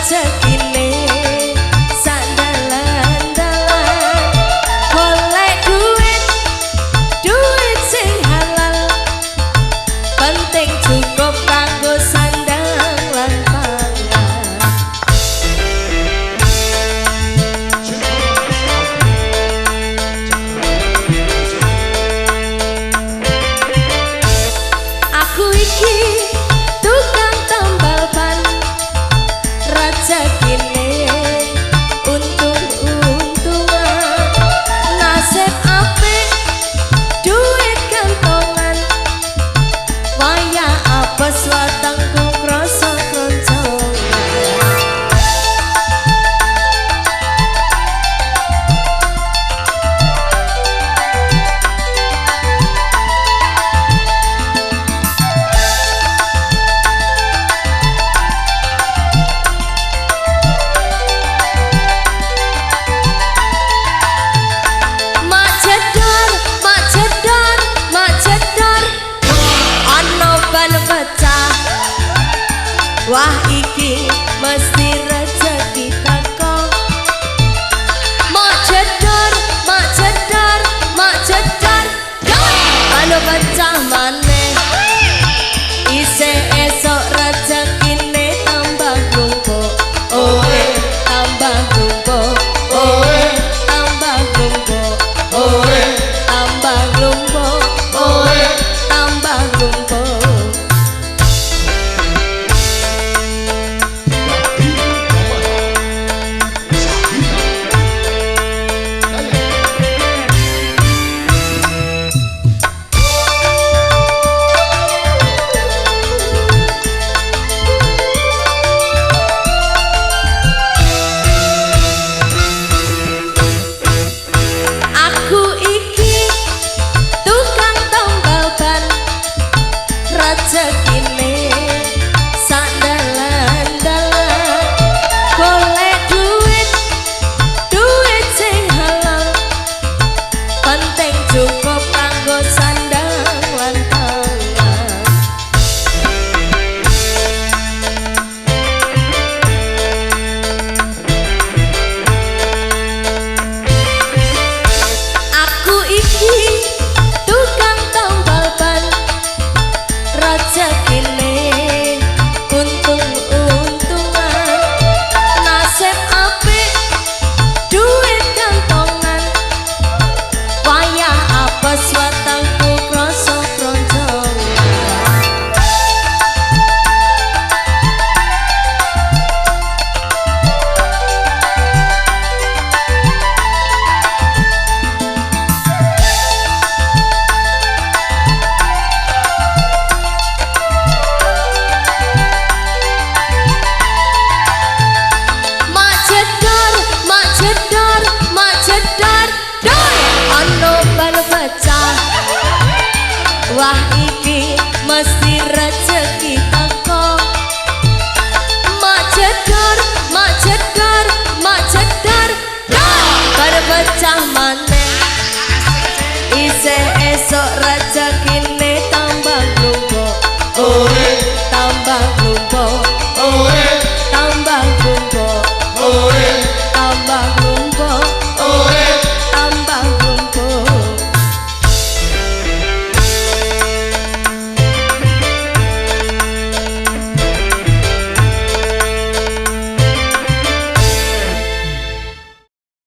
rezekine sandalan-dalan golek duit sing halal penting cukup kanggo sandang lan pangan. Aku iki tukang tambal ban rezekine untung-untungan nasib apik duit kantongan waya apes watangku krasa kroncongan. Wah iki mesti rezeki teko. Mak jedor, anu pecah maneh. Isih esok rezekine tambah numpuk. Oe tambah numpuk. Oe tambah numpuk. Oe tambah numpuk. Oe tambah numpuk. Rezekine sandalan-dalan golek duit sing halal penting cukup kanggo sandang lan pangan. Aku iki tukang tambal ban rezekine untung-untungan nasib apik duit kantongan wayah apes watangku krasa kroncongan. Wah iki mesti rezeki teko. Mak jedor, bar pecah maneh. Isih esok